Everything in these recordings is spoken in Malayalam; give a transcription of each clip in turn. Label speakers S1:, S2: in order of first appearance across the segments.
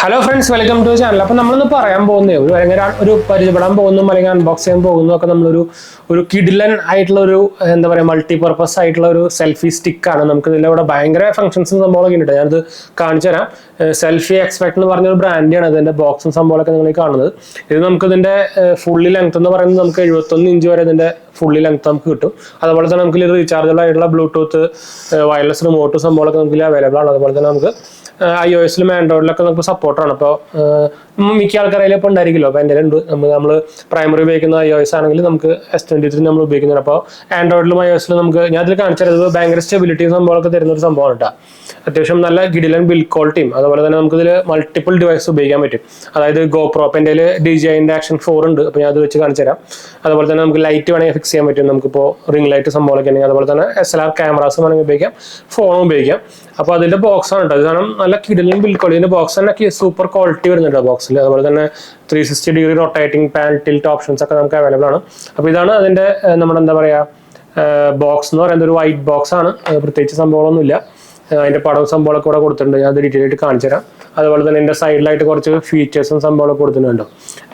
S1: Hello friends, welcome to channel. അപ്പോൾ നമ്മളിന്ന് പറയാൻ പോകുന്നത് ഒരു പരിചയപ്പെടാൻ പോകുന്നു അല്ലെങ്കിൽ അൺബോക്സ് ചെയ്യാൻ പോകുന്നു ഒക്കെ ഒരു കിഡിലൻ ആയിട്ടുള്ള ഒരു എന്താ പറയുക മൾട്ടിപർപ്പസ് ആയിട്ടുള്ള ഒരു സെൽഫി സ്റ്റിക്കാണ്. നമുക്ക് ഇതിൻ്റെ ഇവിടെ ഭയങ്കര ഫംഗ്ഷൻസും സംഭവങ്ങളൊക്കെ ഉണ്ട്. ഞാനത് കാണിച്ചു തരാം. സെൽഫി എക്സ്പെക്ട് എന്ന് പറഞ്ഞൊരു ബ്രാൻഡാണ് ഇതിൻ്റെ ബോക്സും സംഭവങ്ങളൊക്കെ നിങ്ങൾ കാണുന്നത്. ഇത് നമുക്ക് ഇതിൻ്റെ ഫുള്ളി ലെങ്ത് എന്ന് പറയുന്നത് നമുക്ക് 71 ഇഞ്ച് വരെ ഇതിൻ്റെ ഫുള്ളി ലെങ്ത് നമുക്ക് കിട്ടും. അതുപോലെ തന്നെ നമുക്ക് റീചാർജബിൾ ആയിട്ടുള്ള ബ്ലൂടൂത്ത് വയർലെസ് റിമോട്ട് സംഭവങ്ങളൊക്കെ നമുക്ക് അവൈലബിൾ ആണ്. അതുപോലെ തന്നെ നമുക്ക് iOS-ലും ആൻഡ്രോയിഡിലൊക്കെ നമുക്ക് സപ്പോർട്ടാണ്. അപ്പോൾ മിക്ക ആൾക്കാരും ഇപ്പോൾ ഉണ്ടായിരിക്കുമല്ലോ. അപ്പോൾ എൻ്റെ ഉണ്ട് നമ്മൾ പ്രൈമറി ഉപയോഗിക്കുന്ന iOS ആണെങ്കിൽ നമുക്ക് S23 നമ്മൾ ഉപയോഗിക്കുന്നുണ്ട്. അപ്പോൾ ആൻഡ്രോയിഡിലും iOS-ലും നമുക്ക് ഞാൻ അതിൽ കാണിച്ചത് ഭയങ്കര സ്റ്റെബിലിറ്റിയും സംഭവങ്ങളൊക്കെ തരുന്ന ഒരു സംഭവമാണ് കേട്ടോ. അത്യാവശ്യം നല്ല ഗിഡിലൻ ബിൽഡ് ക്വാളിറ്റിയും അതുപോലെ തന്നെ നമുക്കിതിൽ മൾട്ടിപ്പിൾ ഡിവൈസ് ഉപയോഗിക്കാൻ പറ്റും. അതായത് GoPro ഇപ്പം എൻ്റെ DJI-ൻ്റെ Action 4 ഉണ്ട്. അപ്പോൾ ഞാൻ അത് വെച്ച് കാണിച്ചു തരാം. അതുപോലെ തന്നെ നമുക്ക് ലൈറ്റ് വേണമെങ്കിൽ ഫിക്സ് ചെയ്യാൻ പറ്റും. നമുക്കിപ്പോൾ റിംഗ് ലൈറ്റ് സംഭവങ്ങളൊക്കെ ഉണ്ടെങ്കിൽ അതുപോലെ തന്നെ SLR ക്യാമറാസ് വേണമെങ്കിൽ ഉപയോഗിക്കാം, ഫോണും ഉപയോഗിക്കാം. അപ്പോൾ അതിൻ്റെ ബോക്സാണ് കേട്ടോ. ഇത് കാരണം നല്ല കിഡിലൻ ബിൽഡ് ക്വാളിറ്റി. ഇതിൻ്റെ ബോക്സ് തന്നെ സൂപ്പർ ക്വാളിറ്റി വരുന്നുണ്ട് ബോക്സിൽ. അതുപോലെ തന്നെ 360 degree rotating pan tilt options ഒക്കെ നമുക്ക് അവൈലബിൾ ആണ്. അപ്പോൾ ഇതാണ് അതിൻ്റെ നമ്മുടെ എന്താ പറയുക ബോക്സ് എന്ന് പറയുന്നത്. ഒരു വൈറ്റ് ബോക്സ് ആണ്, പ്രത്യേകിച്ച് സംഭവങ്ങളൊന്നുമില്ല. അതിൻ്റെ പടവും സംഭവങ്ങളൊക്കെ ഇവിടെ കൊടുത്തിട്ടുണ്ട്. ഞാൻ അത് ഡീറ്റെയിൽ ആയിട്ട് കാണിച്ചു തരാം. അതുപോലെ തന്നെ എൻ്റെ സൈഡിലായിട്ട് കുറച്ച് ഫീച്ചേഴ്സും സംഭവങ്ങളൊക്കെ കൊടുത്തിട്ടുണ്ടോ.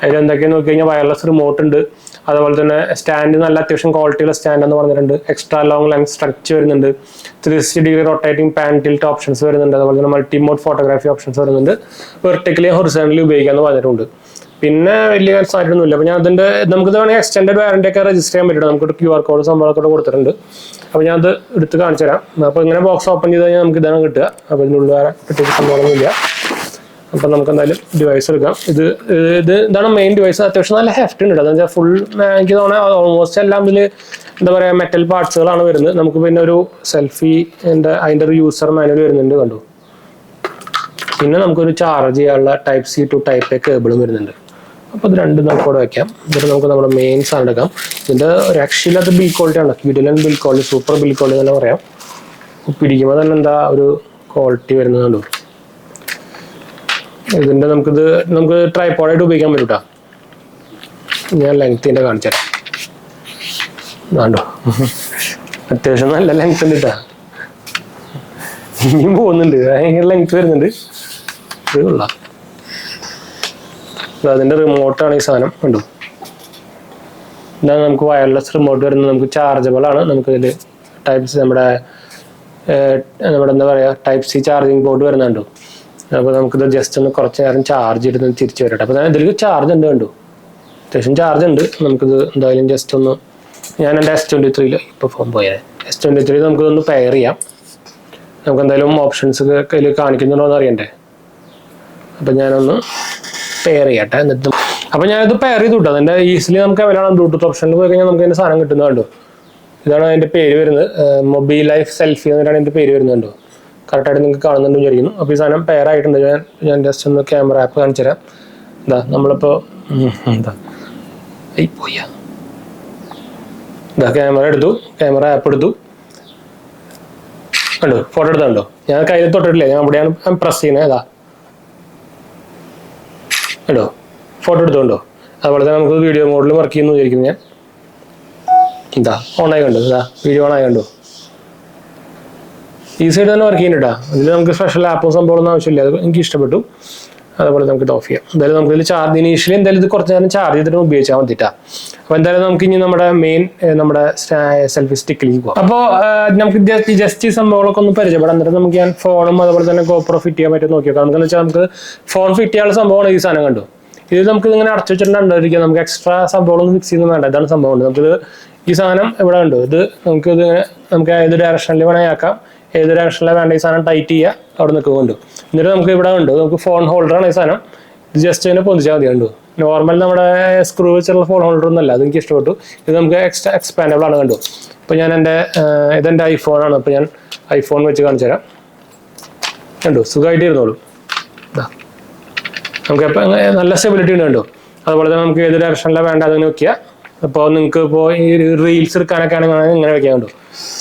S1: അതിൽ എന്തൊക്കെയാണെന്ന് നോക്കി കഴിഞ്ഞാൽ വയർലെസ് റിമോട്ട് ഉണ്ട്. അതുപോലെ തന്നെ സ്റ്റാൻഡ് നല്ല അത്യാവശ്യം ക്വാളിറ്റിയുള്ള സ്റ്റാൻഡ് എന്ന് പറഞ്ഞിട്ടുണ്ട്. എക്സ്ട്രാ ലോങ് ലെങ്ത് സ്ട്രക്ചർ വരുന്നുണ്ട്. 360 degree rotating pan tilt options വരുന്നുണ്ട്. അതുപോലെ തന്നെ മൾട്ടി മോഡ് ഫോട്ടോഗ്രാഫി ഓപ്ഷൻസ് വരുന്നുണ്ട്. വെർട്ടിക്കലി ഹൊറിസോണ്ടലി ഉപയോഗിക്കാമെന്ന് പറഞ്ഞിട്ടുണ്ട്. പിന്നെ വലിയ സാധനമൊന്നുമില്ല. അപ്പോൾ ഞാൻ അതിൻ്റെ നമുക്കിത് വേണമെങ്കിൽ എക്സ്റ്റൻഡഡ് വാറണ്ടി ഒക്കെ രജിസ്റ്റർ ചെയ്യാൻ പറ്റും. നമുക്കൊരു QR കോഡ് സംഭവമൊക്കെ കൊടുത്തിട്ടുണ്ട്. അപ്പോൾ ഞാൻ അത് എടുത്ത് കാണിച്ചു തരാം. അപ്പോൾ ഇങ്ങനെ ബോക്സ് ഓപ്പൺ ചെയ്ത് കഴിഞ്ഞാൽ നമുക്ക് ഇതാണ് കിട്ടുക. അപ്പോൾ ഇതിനുള്ളിൽ വേറെ പ്രത്യേകിച്ച് സംഭവമൊന്നുമില്ല. അപ്പോൾ നമുക്ക് എന്തായാലും ഡിവൈസ് എടുക്കാം. ഇതാണ് മെയിൻ ഡിവൈസ്. അത്യാവശ്യം നല്ല ഹെഫ്റ്റ് ഉണ്ട്. അതെന്ന് വെച്ചാൽ ഫുൾ എനിക്ക് തോന്നുന്നത് ഓൾമോസ്റ്റ് എല്ലാം ഇതിൽ എന്താ പറയുക മെറ്റൽ പാർട്സുകളാണ് വരുന്നത്. നമുക്ക് പിന്നെ ഒരു സെൽഫി അതിൻ്റെ ഒരു യൂസർ മാനുവൽ വരുന്നുണ്ട് കണ്ടു. പിന്നെ നമുക്കൊരു ചാർജ് ചെയ്യാനുള്ള Type C to Type A കേബിളും വരുന്നുണ്ട്. അപ്പോൾ ഇത് രണ്ടും നമുക്ക് ഇവിടെ വയ്ക്കാം. എന്നിട്ട് നമുക്ക് നമ്മുടെ മെയിൻ സാധനം എടുക്കാം. ഇതിൻ്റെ രക്ഷയില്ലാത്ത ബിൽ ക്വാളിറ്റി ആണ്. കിഡിലൻ build quality, super build quality തന്നെ പറയാം. പിടിക്കുമ്പോൾ തന്നെ എന്താ ഒരു ക്വാളിറ്റി വരുന്നത് കണ്ടു. ഇതിൻ്റെ നമുക്ക് ട്രൈപോഡായിട്ട് ഉപയോഗിക്കാൻ പറ്റും കേട്ടോ. ഞാൻ ലെങ്ത്തിൻ്റെ കാണിച്ചു തരാം. വേണ്ടോ, അത്യാവശ്യം നല്ല ലെങ്ത് ഉണ്ട് കേട്ടോ. ഇനിയും പോകുന്നുണ്ട്, ഭയങ്കര ലെങ്ത് വരുന്നുണ്ട്. ഇത് കൊള്ളാം. അതിൻ്റെ റിമോട്ടാണ് ഈ സാധനം കണ്ടു. ഇതാണ് നമുക്ക് വയർലെസ് റിമോട്ട് വരുന്നത്. നമുക്ക് ചാർജബിൾ ആണ്. നമുക്കിതിൽ നമ്മുടെ എന്താ പറയുക Type C ചാർജിങ് പോർട്ട് വരുന്നുണ്ടോ. അപ്പോൾ നമുക്കിത് ജസ്റ്റ് ഒന്ന് കുറച്ച് നേരം ചാർജ് ചെയ്തിട്ട് തിരിച്ചു വരട്ടെ. അപ്പോൾ ഇതിൽ ചാർജ് ഉണ്ട് കണ്ടു, അത്യാവശ്യം ചാർജ് ഉണ്ട്. നമുക്കിത് എന്തായാലും ജസ്റ്റ് ഒന്ന് ഞാൻ എൻ്റെ S23 ഇപ്പോൾ ഫോൺ പോയത് S23 നമുക്കിതൊന്ന് പെയർ ചെയ്യാം. നമുക്ക് എന്തായാലും ഓപ്ഷൻസ് ഇതിൽ കാണിക്കുന്നുണ്ടോ എന്ന് അറിയണ്ടേ. അപ്പം ഞാനൊന്ന് പെയർ ചെയ്യട്ടെ. എന്നിട്ട് അപ്പോൾ ഞാനിത് പെയർ ചെയ്ത് വിട്ടു. അതിൻ്റെ ഈസിലി നമുക്ക് അവൈലബിൾ ആണ്. ബ്ലൂടൂത്ത് ഓപ്ഷനിൽ പോയി കഴിഞ്ഞാൽ നമുക്ക് അതിൻ്റെ സാധനം കിട്ടുന്നുണ്ടോ. ഇതാണ് അതിൻ്റെ പേര് വരുന്നത്. മൊബൈൽ ലൈഫ് സെൽഫി എന്നിട്ടാണ് എൻ്റെ പേര് വരുന്നുണ്ടോ. കറക്റ്റായിട്ട് നിങ്ങൾക്ക് കാണുന്നുണ്ടെന്ന് വിചാരിക്കുന്നു. അപ്പോൾ ഈ സാധനം പെയർ ആയിട്ടുണ്ട്. ഞാൻ ജസ്റ്റ് ഒന്ന് ക്യാമറ ആപ്പ് കാണിച്ചു തരാം. എന്താ നമ്മളിപ്പോൾ പോയ ഇതാ ക്യാമറ എടുത്തു, ക്യാമറ ആപ്പ് എടുത്തു കണ്ടോ. ഫോട്ടോ എടുത്തുണ്ടോ. ഞാൻ കയ്യിൽ തൊട്ടിട്ടില്ലേ, ഞാൻ ഇവിടെയാണ് പ്രസ് ചെയ്യുന്നത്. ഏതാ കേട്ടോ, ഫോട്ടോ എടുത്തുകൊണ്ടോ. അതുപോലെ തന്നെ നമുക്ക് വീഡിയോ മോഡിൽ വർക്ക് ചെയ്യുന്നു വിചാരിക്കുന്നു. ഞാൻ എന്താ ഓണായി കണ്ടു. ഇതാ വീഡിയോ ഓണായി കണ്ടു. ഈ സൈഡ് തന്നെ വർക്ക് ചെയ്യുന്നുണ്ടാ. ഇതിൽ നമുക്ക് സ്പെഷ്യൽ ആപ്പും സംഭവമൊന്നും ആവശ്യമില്ല. അത് എനിക്ക് ഇഷ്ടപ്പെട്ടു. അതുപോലെ നമുക്ക് ഇത് ഓഫ് ചെയ്യാം. എന്തായാലും നമുക്ക് ഇതിൽ ചാർജ് ഇനീഷ്യലി എന്തായാലും ഇത് കുറച്ച് നേരം ചാർജ് ചെയ്തിട്ട് ഉപയോഗിച്ചാൽ മതിട്ടാ. അപ്പോൾ എന്തായാലും നമുക്ക് ഇനി നമ്മുടെ മെയിൻ നമ്മുടെ സെൽഫി സ്റ്റിക്കിലേക്ക് പോകാം. അപ്പോൾ നമുക്ക് ജസ്റ്റ് ഈ സംഭവങ്ങളൊക്കെ ഒന്ന് പരിചയപ്പെടാം. എന്നിട്ട് നമുക്ക് ഞാൻ ഫോണും അതുപോലെ തന്നെ GoPro ഫിറ്റ് ചെയ്യാൻ പറ്റും നോക്കിയേക്കാം. നമുക്കെന്ന് വെച്ചാൽ നമുക്ക് ഫോൺ ഫിറ്റ് ചെയ്യാനുള്ള സംഭവമാണ് ഈ സാധനം കണ്ടു. ഇത് നമുക്ക് ഇങ്ങനെ അടച്ചു വെച്ചിട്ടുണ്ടായിരിക്കും. നമുക്ക് എക്സ്ട്രാ സംഭവങ്ങളൊന്നും ഫിക്സ് ചെയ്യുന്നത് വേണ്ട. ഇതാണ് സംഭവം. നമുക്കിത് ഈ സാധനം ഇവിടെ ഉണ്ട്. ഇത് നമുക്ക് ഏത് ഡയറക്ഷനിൽ വേണമെങ്കിൽ ആക്കാം. ഏത് ഡയറക്ഷനിലാണ് വേണ്ട ഈ സാധനം ടൈറ്റ് ചെയ്യുക. അവിടെ നിൽക്കുന്നുണ്ട്. എന്നിട്ട് നമുക്ക് ഇവിടെ ഉണ്ട്. നമുക്ക് ഫോൺ ഹോൾഡറാണ് ഈ സാധനം. ഇത് ജസ്റ്റ് ഇതിനെ പൊന്തിച്ചാൽ മതി കണ്ടു. നോർമൽ നമ്മുടെ സ്ക്രൂ വെച്ചുള്ള ഫോൺ ഹോൾഡർ ഒന്നല്ല. അത് എനിക്ക് ഇഷ്ടപ്പെട്ടു. ഇത് നമുക്ക് എക്സ്പാൻഡബിൾ ആണ് കണ്ടു. ഇപ്പോൾ ഞാൻ ഇതെൻ്റെ ഐഫോണാണ്. അപ്പോൾ ഞാൻ ഐഫോൺ വെച്ച് കാണിച്ചു തരാം കണ്ടു. സുഖമായിട്ട് ഇരുന്നോളൂ. നമുക്ക് എപ്പോൾ നല്ല സ്റ്റെബിലിറ്റി ഉണ്ട് കണ്ടു. അതുപോലെ തന്നെ നമുക്ക് ഏത് ഡയറക്ഷനിലാണ് വേണ്ട അതിന് വെക്കുക. അപ്പോൾ നിങ്ങൾക്ക് ഇപ്പോൾ ഈ റീൽസ് എടുക്കാനൊക്കെ ആണെങ്കിൽ ഇങ്ങനെ വെക്കാൻ കണ്ടു.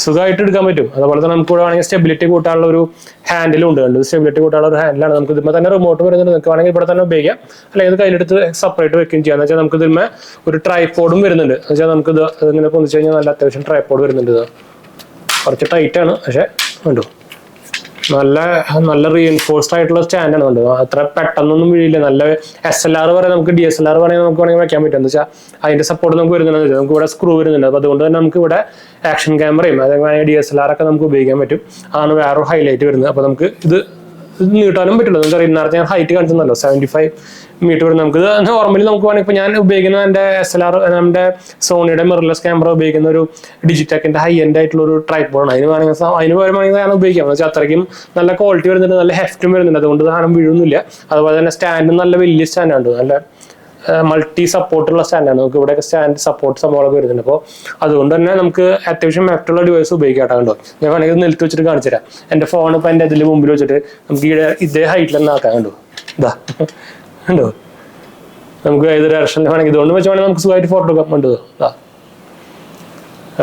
S1: സുഖമായിട്ട് എടുക്കാൻ പറ്റും. അതുപോലെ തന്നെ നമുക്ക് ഇവിടെ വേണമെങ്കിൽ സ്റ്റെബിലിറ്റി കൂട്ടാനുള്ള ഒരു ഹാൻഡിലും ഉണ്ട് കണ്ടു. സ്റ്റെബിലിറ്റി കൂട്ടാനുള്ള ഒരു ഹാൻഡിലാണ്. നമുക്ക് ഇതിന്മേൽ തന്നെ റിമോട്ട് വരുന്നുണ്ട്. നിങ്ങൾക്ക് വേണമെങ്കിൽ ഇവിടെ തന്നെ ഉപയോഗിക്കാം. അല്ലെങ്കിൽ ഇത് കയ്യിലെടുത്ത് സെപ്പറേറ്റ് വെക്കുകയും ചെയ്യാം. എന്ന് വെച്ചാൽ നമുക്ക് ഇതിന്മേൽ ഒരു ട്രൈപോഡും വരുന്നുണ്ട്. എന്ന് വെച്ചാൽ നമുക്ക് ഇത് ഇങ്ങനെ പൊന്നിച്ച് കഴിഞ്ഞാൽ നല്ല അത്യാവശ്യം ട്രൈപോഡ് വരുന്നുണ്ട്. ഇത് കുറച്ച് ടൈറ്റാണ്, പക്ഷേ കണ്ടു നല്ല നല്ല റീഎൻഫോഴ്സ്ഡ് ആയിട്ടുള്ള സ്റ്റാൻഡാണ് കണ്ടു. അത്ര പെട്ടെന്നൊന്നും വീഴില്ല. നല്ല SLR പറയാം, നമുക്ക് DSLR പറയാൻ നമുക്ക് വേണമെങ്കിൽ വെക്കാൻ പറ്റും. എന്ന് വെച്ചാൽ അതിന്റെ സപ്പോർട്ട് നമുക്ക് വരുന്നുണ്ട്. നമുക്ക് ഇവിടെ സ്ക്രൂ വരുന്നുണ്ട്. അപ്പോൾ അതുകൊണ്ട് തന്നെ നമുക്ക് ഇവിടെ ആക്ഷൻ ക്യാമറയും അതേപോലെ DSLR ഒക്കെ നമുക്ക് ഉപയോഗിക്കാൻ പറ്റും. അതാണ് വേറൊരു ഹൈലൈറ്റ് വരുന്നത്. അപ്പോൾ നമുക്ക് ഇത് നീട്ടാനും പറ്റില്ല. നമുക്ക് അറിയാം, നേരത്തെ ഞാൻ ഹൈറ്റ് കാണിച്ചല്ലോ 75 മീറ്റർ വരും. നമുക്ക് നോർമലി നമുക്ക് വേണമെങ്കിൽ ഇപ്പോൾ ഞാൻ ഉപയോഗിക്കുന്ന എൻ്റെ SLR നമ്മുടെ സോണിയുടെ മിറർലെസ് ക്യാമറ ഉപയോഗിക്കുന്ന ഒരു ഡിജിടെക്കിന്റെ ഹൈ എൻഡ് ആയിട്ടുള്ള ഒരു ട്രൈപ്പോഡാണ്. അതിന് വേണമെങ്കിൽ ഞാൻ ഉപയോഗിക്കാം. എന്ന് വെച്ചാൽ അത്രയ്ക്കും നല്ല ക്വാളിറ്റി വരുന്നുണ്ട്, നല്ല ഹെഫ്റ്റും വരുന്നുണ്ട്. അതുകൊണ്ട് സാധനം വീഴുന്നില്ല. അതുപോലെ തന്നെ സ്റ്റാൻഡും നല്ല വലിയ സ്റ്റാൻഡാണ്, നല്ല മൾട്ടി സപ്പോർട്ടുള്ള സ്റ്റാൻഡാണ്. നമുക്ക് ഇവിടെ സ്റ്റാൻഡ് സപ്പോർട്ട് സംഭവങ്ങളൊക്കെ വരുന്നുണ്ട്. അപ്പോൾ അതുകൊണ്ട് തന്നെ നമുക്ക് അത്യാവശ്യം ഹെഫ്റ്റുള്ള ഡിവൈസ് ഉപയോഗിക്കാം. കണ്ടോ, ഞാൻ വേണമെങ്കിൽ നിലത്ത് വെച്ചിട്ട് കാണിച്ചു തരാം. എൻ്റെ ഫോൺ ഇപ്പോൾ എൻ്റെ ഇതിൽ മുമ്പിൽ വെച്ചിട്ട് നമുക്ക് ഇതേ ഹൈറ്റിൽ തന്നെ ആക്കാം. കണ്ടോ, ഇതാ കണ്ടോ, നമുക്ക് ഏത് ഡയറക്ഷനിൽ വേണമെങ്കിൽ ഇതുകൊണ്ട് വെച്ച് വേണമെങ്കിൽ നമുക്ക് സുഖമായിട്ട് ഫോട്ടോ എടുക്കാൻ വേണ്ടത്.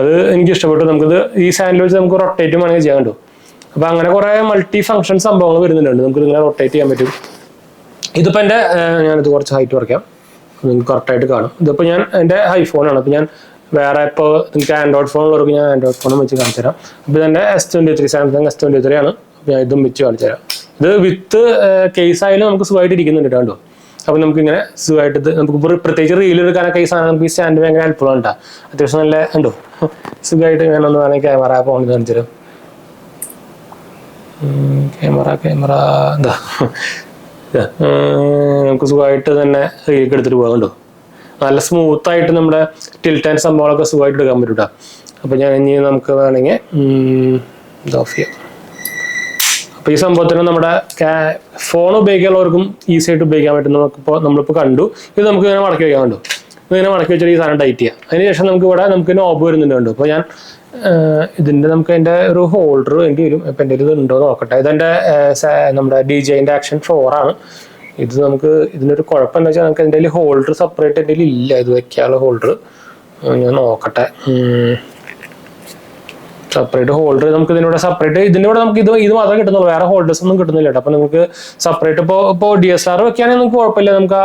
S1: അത് എനിക്ക് ഇഷ്ടപ്പെട്ടു. നമുക്കിത് ഈ സാൻഡിൽ വെച്ച് നമുക്ക് റൊട്ടേറ്റ് വേണമെങ്കിൽ ചെയ്യാൻ കണ്ടു. അപ്പോൾ അങ്ങനെ കുറേ മൾട്ടി ഫംഗ്ഷൻ സംഭവങ്ങൾ വരുന്നുണ്ട്. നമുക്ക് ഇങ്ങനെ റൊട്ടേറ്റ് ചെയ്യാൻ പറ്റും. ഇതിപ്പോൾ എൻ്റെ ഞാനിത് കുറച്ച് ഹൈറ്റ് കുറയ്ക്കാം, നിങ്ങൾക്ക് കറക്റ്റായിട്ട് കാണും. ഇതിപ്പോൾ ഞാൻ എൻ്റെ ഐഫോണാണ്. അപ്പോൾ ഞാൻ വേറെ ഇപ്പോൾ നിങ്ങൾക്ക് ആൻഡ്രോയിഡ് ഫോൺ ഉള്ളവർക്ക് ഞാൻ ആൻഡ്രോയിഡ് ഫോണും വെച്ച് കാണിച്ചു തരാം. അപ്പോൾ ഇതെൻ്റെ S23 സാംസങ് S23 ആണ്. അപ്പോൾ ഞാൻ ഇതും വെച്ച് കാണിച്ചു തരാം. ഇത് വിത്ത് കേസ് ആയാലും നമുക്ക് സുഖമായിട്ട് ഇരിക്കുന്നുണ്ട് കണ്ടോ. അപ്പോൾ നമുക്കിങ്ങനെ സുഖമായിട്ട് ഇത് നമുക്ക് പ്രത്യേകിച്ച് റീൽ എടുക്കാനൊക്കെ ഈ സാധനം നമുക്ക് ഈ സ്റ്റാൻഡ് ഭയങ്കര ഹെൽപ്ഫുൾ ആണ് കേട്ടോ. അത്യാവശ്യം നല്ല കണ്ടോ, സുഖമായിട്ട് ഞാനൊന്ന് വേണമെങ്കിൽ ക്യാമറ ഫോണിൽ കാണിച്ചു തരാം. ക്യാമറ എന്താ നമുക്ക് സുഖമായിട്ട് തന്നെ റീലേക്ക് എടുത്തിട്ട് പോകാം കണ്ടോ. നല്ല സ്മൂത്തായിട്ട് നമ്മുടെ ടിൽറ്റ് ആൻഡ് സംഭവങ്ങളൊക്കെ സുഖമായിട്ട് എടുക്കാൻ പറ്റും കേട്ടോ. അപ്പോൾ ഞാൻ ഇനി നമുക്ക് വേണമെങ്കിൽ ഇത് ഓഫ് ചെയ്യാം. അപ്പോൾ ഈ സംഭവത്തിന് നമ്മുടെ ഫോൺ ഉപയോഗിക്കാനുള്ളവർക്കും ഈസി ആയിട്ട് ഉപയോഗിക്കാൻ പറ്റും. നമുക്കിപ്പോൾ നമ്മളിപ്പോൾ കണ്ടു, ഇത് നമുക്ക് ഇങ്ങനെ മടക്കി വയ്ക്കാൻ കണ്ടു. ഇങ്ങനെ മടക്കി വെച്ചാൽ ഈ സാധനം ടൈറ്റ് ചെയ്യാം. അതിനുശേഷം നമുക്ക് ഇവിടെ നമുക്ക് നോബ് വരുന്നുണ്ട് കണ്ടു. അപ്പോൾ ഞാൻ ഇതിൻ്റെ നമുക്ക് അതിൻ്റെ ഒരു ഹോൾഡർ വേണ്ടി വരും. ഇപ്പം എൻ്റെ ഇത് ഉണ്ടോ നോക്കട്ടെ. ഇതെൻ്റെ നമ്മുടെ DJIൻ്റെ ആക്ഷൻ 4 ആണ്. ഇത് നമുക്ക് ഇതിനൊരു കുഴപ്പം എന്താ വെച്ചാൽ നമുക്ക് എൻ്റെ ഹോൾഡർ സെപ്പറേറ്റ് എൻ്റെ ഇല്ല. ഇത് വെക്കാനുള്ള ഹോൾഡർ ഞാൻ നോക്കട്ടെ. സെപ്പറേറ്റ് ഹോൾഡർ നമുക്ക് ഇതിനൂടെ സെപ്പറേറ്റ് ഇതിനൂടെ നമുക്ക് ഇത് മാത്രമേ കിട്ടുന്നുള്ളൂ, വേറെ ഹോൾഡേഴ്സ് ഒന്നും കിട്ടുന്നില്ല കേട്ടോ. അപ്പോൾ നമുക്ക് സെപ്പറേറ്റ് ഇപ്പോൾ DSLR വെക്കുകയാണെങ്കിൽ നമുക്ക് കുഴപ്പമില്ല. നമുക്ക്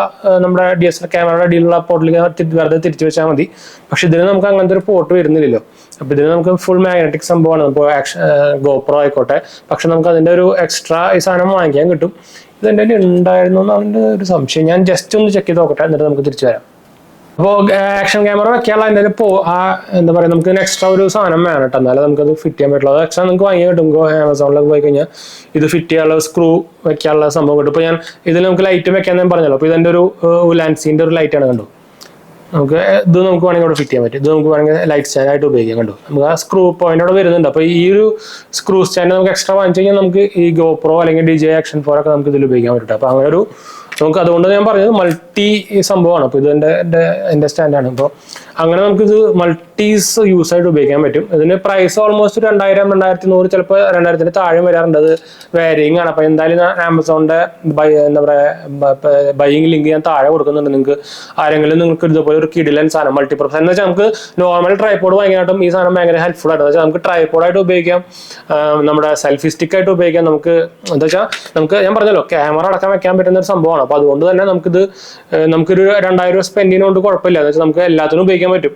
S1: നമ്മുടെ DSLR ക്യാമറയുടെ അടിയിലുള്ള പോർട്ടിലേക്ക് വെറുതെ തിരിച്ചു വെച്ചാൽ മതി. പക്ഷെ ഇതിന് നമുക്ക് അങ്ങനത്തെ ഒരു പോർട്ട് വരുന്നില്ലല്ലോ. അപ്പോൾ ഇതിന് നമുക്ക് ഫുൾ മാഗ്നറ്റിക് സംഭവമാണ്. ഇപ്പോൾ GoPro ആയിക്കോട്ടെ. പക്ഷെ നമുക്ക് അതിൻ്റെ ഒരു എക്സ്ട്രാ ഈ സാധനം വാങ്ങിക്കാൻ കിട്ടും. ഇതെൻ്റെ ഉണ്ടായിരുന്നു എന്നാണ് എൻ്റെ ഒരു സംശയം. ഞാൻ ജസ്റ്റ് ഒന്ന് ചെക്ക് ചെയ്ത് നോക്കട്ടെ, എന്നിട്ട് നമുക്ക് തിരിച്ചു വരാം. അപ്പോൾ ആക്ഷൻ ക്യാമറ വെക്കാനുള്ള അതിൻ്റെ എന്താ പറയുക, നമുക്ക് എക്സ്ട്രാ ഒരു സാധനം വേണം കേട്ടോ, എന്നാലും നമുക്കത് ഫിറ്റ് ചെയ്യാൻ പറ്റുള്ളൂ. അത് എക്സ്ട്രാ നിങ്ങൾക്ക് വാങ്ങിയാൽ കിട്ടും. ആമസോണിലൊക്കെ പോയി കഴിഞ്ഞാൽ ഇത് ഫിറ്റ് ചെയ്യാനുള്ള സ്ക്രൂ വെക്കാനുള്ള സംഭവം കിട്ടും. ഇപ്പോൾ ഞാൻ ഇതിൽ നമുക്ക് ലൈറ്റ് വെക്കാൻ ഞാൻ പറഞ്ഞല്ലോ. അപ്പോൾ ഇതെൻ്റെ ഒരു ലാൻസിൻ്റെ ഒരു ലൈറ്റാണ് കണ്ടു. നമുക്ക് ഇത് നമുക്ക് വേണമെങ്കിൽ അവിടെ ഫിറ്റ് ചെയ്യാൻ പറ്റും. ഇത് നമുക്ക് വേണമെങ്കിൽ ലൈറ്റ് സ്റ്റാൻഡ് ആയിട്ട് ഉപയോഗിക്കാം കണ്ടു. നമുക്ക് ആ സ്ക്രൂ പോയിന്റ് അവിടെ വരുന്നുണ്ട്. അപ്പോൾ ഈ ഒരു സ്ക്രൂ സ്റ്റാൻഡ് നമുക്ക് എക്സ്ട്രാ വാങ്ങിച്ചു കഴിഞ്ഞാൽ നമുക്ക് ഈ GoPro അല്ലെങ്കിൽ DJI Action 4 ഒക്കെ നമുക്ക് ഇതിൽ ഉപയോഗിക്കാൻ പറ്റും. അപ്പോൾ അങ്ങനെ ഒരു നമുക്ക് അതുകൊണ്ട് ഞാൻ പറഞ്ഞത് മൾട്ടി സംഭവമാണ്. അപ്പോൾ ഇത് എൻ്റെ സ്റ്റാൻഡാണ്. അപ്പോൾ അങ്ങനെ നമുക്കിത് മൾട്ടീസ് യൂസ് ആയിട്ട് ഉപയോഗിക്കാൻ പറ്റും. ഇതിന് പ്രൈസ് ഓൾമോസ്റ്റ് 2000, 2100, ചിലപ്പോൾ 2000-ന് താഴെ വരാറുണ്ട്. അത് വേരിയിങ് ആണ്. അപ്പോൾ എന്തായാലും ആമസോണിൻ്റെ എന്താ പറയുക ബൈയിങ് ലിങ്ക് ഞാൻ താഴെ കൊടുക്കുന്നുണ്ട്. നിങ്ങൾക്ക് ആരെങ്കിലും നിങ്ങൾക്ക് ഇതുപോലെ ഒരു കിഡിലൻ സാധനം മൾട്ടിപർപ്പസ് എന്ന് വെച്ചാൽ നമുക്ക് നോർമൽ ട്രൈപോഡ് ഭയങ്കരമായിട്ടും ഈ സാധനം ഭയങ്കര ഹെൽപ്ഫുൾ ആയിട്ട് വെച്ചാൽ നമുക്ക് ട്രൈപോഡായിട്ട് ഉപയോഗിക്കാം, നമ്മുടെ സെൽഫി സ്റ്റിക്കായിട്ട് ഉപയോഗിക്കാം. നമുക്ക് എന്താ വെച്ചാൽ നമുക്ക് ഞാൻ പറഞ്ഞല്ലോ ക്യാമറ അടക്കം വെക്കാൻ പറ്റുന്ന ഒരു സംഭവമാണ്. അപ്പോൾ അതുകൊണ്ട് തന്നെ നമുക്കൊരു 2000 സ്പെൻഡ് ചെയ്യുന്നതുകൊണ്ട് കുഴപ്പമില്ല. എന്ന് വെച്ചാൽ നമുക്ക് എല്ലാത്തിനും ഉപയോഗിക്കാൻ പറ്റും.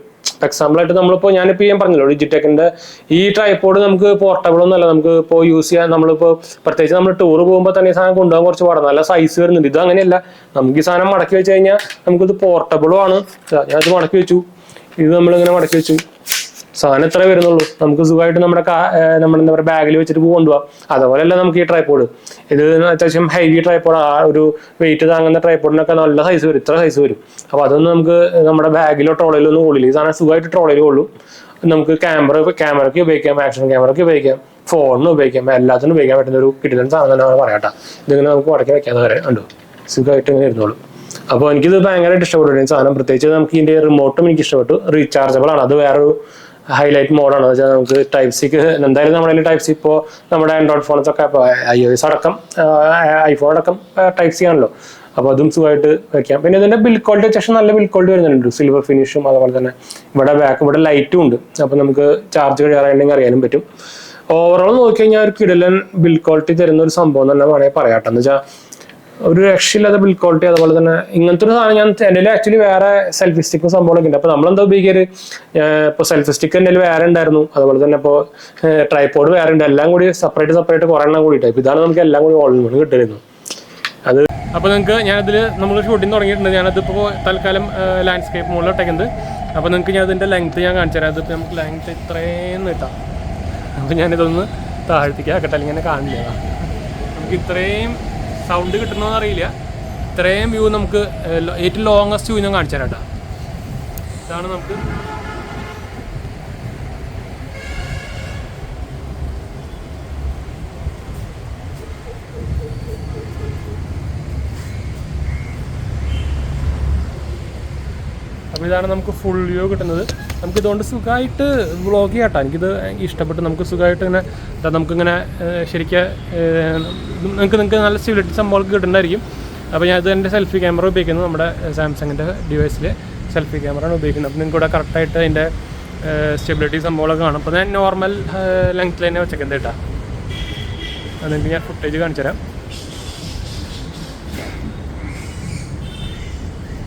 S1: എക്സാമ്പിൾ ആയിട്ട് നമ്മളിപ്പോൾ ഞാനിപ്പോൾ ഞാൻ പറഞ്ഞല്ലോ ഡിജിടെക്കിന്റെ ഈ ട്രൈപോഡ് നമുക്ക് പോർട്ടബിൾ ഒന്നുമല്ല. നമുക്ക് ഇപ്പോൾ യൂസ് ചെയ്യാൻ നമ്മളിപ്പോൾ പ്രത്യേകിച്ച് നമ്മൾ ടൂർ പോകുമ്പോൾ തന്നെ ഈ സാധനം കൊണ്ടുപോകാൻ കുറച്ച് പാടാണ്. നല്ല സൈസ് വരുന്നുണ്ട്. ഇത് അങ്ങനെയല്ല. നമുക്ക് ഈ സാധനം മടക്കി വെച്ച് കഴിഞ്ഞാൽ നമുക്കിത് പോർട്ടബിളും ആണ്. ഞാനത് മടക്കി വെച്ചു. ഇത് നമ്മളിങ്ങനെ മടക്കി വെച്ചു. സാധനം എത്ര വരുന്നുള്ളൂ. നമുക്ക് സുഖമായിട്ട് നമ്മുടെ എന്താ പറയുക ബാഗിൽ വെച്ചിട്ട് കൊണ്ടുപോകാം. അതുപോലെയല്ല നമുക്ക് ഈ ട്രൈപോഡ്. ഇത് അത്യാവശ്യം ഹെവി ട്രൈപോഡ്, ആ ഒരു വെയിറ്റ് താങ്ങുന്ന ട്രൈപോഡിനൊക്കെ നല്ല സൈസ് വരും. ഇത്ര സൈസ് വരും. അപ്പോൾ അതൊന്നും നമുക്ക് നമ്മുടെ ബാഗിലോ ട്രോളിലോ ഒന്നും കൊള്ളില്ല. ഈ സാധനം സുഖമായിട്ട് ട്രോളിൽ കൊള്ളും. നമുക്ക് ക്യാമറയ്ക്ക് ഉപയോഗിക്കാം, ആക്ഷൻ ക്യാമറയ്ക്ക് ഉപയോഗിക്കാം, ഫോണിന് ഉപയോഗിക്കാം, എല്ലാത്തിനും ഉപയോഗിക്കാൻ പറ്റുന്ന ഒരു കിടിലൻ സാധനം തന്നെ പറയാട്ടോ. ഇതിങ്ങനെ നമുക്ക് മടക്കി വെക്കാതെ വരെ കണ്ടു സുഖമായിട്ട് ഇങ്ങനെ ഇരുന്നോളൂ. അപ്പോൾ എനിക്കിത് ഭയങ്കരമായിട്ട് ഇഷ്ടപ്പെട്ടു സാധനം. പ്രത്യേകിച്ച് നമുക്ക് ഇതിൻ്റെ റിമോട്ടും എനിക്ക് ഇഷ്ടപ്പെട്ടു. റീചാർജബിൾ ആണ്. അത് വേറൊരു ഹൈലൈറ്റ് മോഡാണ്. വെച്ചാൽ നമുക്ക് ടൈപ്പ് സിക്ക് എന്തായാലും നമ്മുടെ ടൈപ്പ് സി ഇപ്പോൾ നമ്മുടെ ആൻഡ്രോയിഡ് ഫോൺസൊക്കെ ഇപ്പോൾ iOS അടക്കം ഐഫോൺ അടക്കം ടൈപ്പ് സി ആണല്ലോ. അപ്പോൾ അതും സുഖമായിട്ട് വെക്കാം. പിന്നെ ഇതിൻ്റെ ബിൽഡ് ക്വാളിറ്റി അത്യാവശ്യം നല്ല ബിൽഡ് ക്വാളിറ്റി വരുന്നുണ്ട്. സിൽവർ ഫിനിഷും അതുപോലെ തന്നെ ഇവിടെ ലൈറ്റും ഉണ്ട്. അപ്പോൾ നമുക്ക് ചാർജ് കഴിയാറുണ്ടെങ്കിൽ അറിയാനും പറ്റും. ഓവറോൾ നോക്കി കഴിഞ്ഞാൽ ഒരു കിടിലൻ ബിൽഡ് ക്വാളിറ്റി തരുന്ന ഒരു സംഭവം തന്നെ വേണമെങ്കിൽ പറയാട്ടോ. എന്ന് വെച്ചാൽ ഒരു രക്ഷയില്ലാത്ത ബിൽഡ് ക്വാളിറ്റി. അതുപോലെ തന്നെ ഇങ്ങനത്തെ ഒരു സാധനം എൻ്റെ ആക്ച്വലി വേറെ സെൽഫി സ്റ്റിക്കും സംഭവങ്ങളൊക്കെ ഉണ്ട്. അപ്പോൾ നമ്മളെന്താ ഉപയോഗിക്കാറ്, ഇപ്പോൾ സെൽഫി സ്റ്റിക്ക് എൻ്റെ വേറെ ഉണ്ടായിരുന്നു, അതുപോലെ തന്നെ ഇപ്പോൾ ട്രൈപോഡ് വേറെ ഉണ്ട്, എല്ലാം കൂടി സെപ്പറേറ്റ് കുറേ എണ്ണം കൂടിയിട്ട്. ഇപ്പോൾ ഇതാണ് നമുക്ക് എല്ലാം കൂടി ഓൾ ഇൻ വൺ കിട്ടുമായിരുന്നു അത്. അപ്പോൾ നിങ്ങൾക്ക് ഞാനതിൽ നമ്മൾ ഷൂട്ടിങ് തുടങ്ങിയിട്ടുണ്ട്. ഞാനതിപ്പോൾ തൽക്കാലം ലാൻഡ്സ്കേപ്പ് മുകളിലോട്ടേക്കുന്നത്. അപ്പോൾ നിങ്ങൾക്ക് ഞാൻ അതിൻ്റെ ലെങ്ത്ത് ഞാൻ കാണിച്ചു തരാം. അതിപ്പോൾ നമുക്ക് ലെങ്ത്ത് ഇത്രയും കിട്ടാം. അപ്പോൾ ഞാനിതൊന്ന് താഴ്ത്തിക്കാക്കട്ടെ, അല്ലെങ്കിൽ ഇങ്ങനെ കാണില്ല. നമുക്ക് ഇത്രയും സൗണ്ട് കിട്ടണമെന്ന് അറിയില്ല. ഇത്രയും വ്യൂ നമുക്ക് ഏറ്റവും ലോങ്ങസ്റ്റ് വ്യൂ ഞാൻ കാണിച്ചു തരാം കേട്ടോ. ഇതാണ് നമുക്ക് അപ്പോൾ ഇതാണ് നമുക്ക് ഫുൾ വ്യൂ കിട്ടുന്നത്. നമുക്കിതുകൊണ്ട് സുഖമായിട്ട് വ്ളോഗ് ചെയ്യാം കേട്ടോ. എനിക്കിത് ഇഷ്ടപ്പെട്ട്. നമുക്ക് സുഖമായിട്ട് ഇങ്ങനെ നമുക്കിങ്ങനെ ശരിക്കും നിങ്ങൾക്ക് നല്ല സ്റ്റെബിലിറ്റി സംഭവങ്ങൾക്ക് കിട്ടുന്നതായിരിക്കും. അപ്പോൾ ഞാൻ ഇത് എൻ്റെ സെൽഫി ക്യാമറ ഉപയോഗിക്കുന്നത്, നമ്മുടെ സാംസങ്ങിൻ്റെ ഡിവൈസിൽ സെൽഫി ക്യാമറയാണ് ഉപയോഗിക്കുന്നത്. അപ്പോൾ നിങ്ങൾക്ക് ഇവിടെ കറക്റ്റായിട്ട് അതിൻ്റെ സ്റ്റെബിലിറ്റി സംഭവങ്ങളൊക്കെ കാണും. അപ്പോൾ ഞാൻ നോർമൽ ലെങ്ത്തിൽ തന്നെ വെച്ചേക്കുന്നത് കേട്ടോ. അത് നിങ്ങൾക്ക് ഞാൻ ഫുട്ടേജ് കാണിച്ചു തരാം.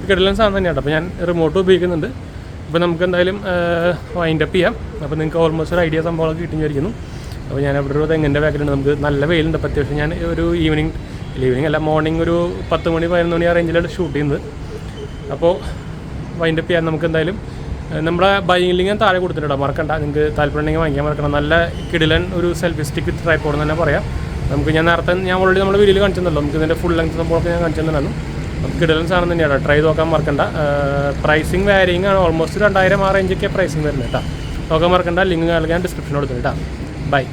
S1: കിടലൻ സാധനം തന്നെയാണ്. അപ്പോൾ ഞാൻ റിമോട്ട് ഉപയോഗിക്കുന്നുണ്ട്. അപ്പോൾ നമുക്ക് എന്തായാലും വൈൻഡപ്പ് ചെയ്യാം. അപ്പോൾ നിങ്ങൾക്ക് ഓൾമോസ്റ്റ് ഒരു ഐഡിയ സംഭവങ്ങളൊക്കെ കിട്ടിയിരിക്കുന്നു. അപ്പോൾ ഞാൻ അവിടെ ഒരു തെങ്ങിൻ്റെ ബാക്കിലുണ്ട്. നമുക്ക് നല്ല വെയിലുണ്ട്. അപ്പോൾ അത്യാവശ്യം ഞാൻ ഒരു ഈവനിങ് അല്ല മോർണിംഗ് ഒരു 10 മണി 11 മണി ആ റേഞ്ചിലാണ് ഷൂട്ട് ചെയ്യുന്നത്. അപ്പോൾ വൈൻഡപ്പ് ചെയ്യാൻ നമുക്ക് എന്തായാലും നമ്മുടെ ബൈയിങ് ലിങ്ക് ഞാൻ താഴെ കൊടുത്തിട്ടുണ്ടോ, മറക്കണ്ട. നിങ്ങൾക്ക് താല്പര്യമുണ്ടെങ്കിൽ വാങ്ങിക്കാൻ മറക്കണം. നല്ല കിടിലൻ ഒരു സെൽഫി സ്റ്റിക്ക് ട്രൈപോഡ് എന്ന് തന്നെ പറയാം. നമുക്ക് ഞാൻ ഓൾറെഡി നമ്മുടെ വീഡിയോയിൽ കാണിച്ചെന്നല്ലോ. നമുക്ക് ഇതിൻ്റെ ഫുൾ ലെങ്ത് സംഭവമൊക്കെ ഞാൻ കാണിച്ചെന്നാണ്. കിടലൻ സാധനം തന്നെയാണ്. ട്രൈ നോക്കാൻ മറക്കണ്ട. പ്രൈസിങ് വാരിയിങ് ആണ്. ഓൾമോസ്റ്റ് 2000 ആ റേഞ്ചൊക്കെ പ്രൈസിങ് വരുന്നത് കേട്ടോ. നോക്കാൻ മറക്കണ്ട. ലിങ്ക് ഞാൻ ഡിസ്ക്രിപ്ഷനിൽ കൊടുത്തു കേട്ടോ. ബൈ.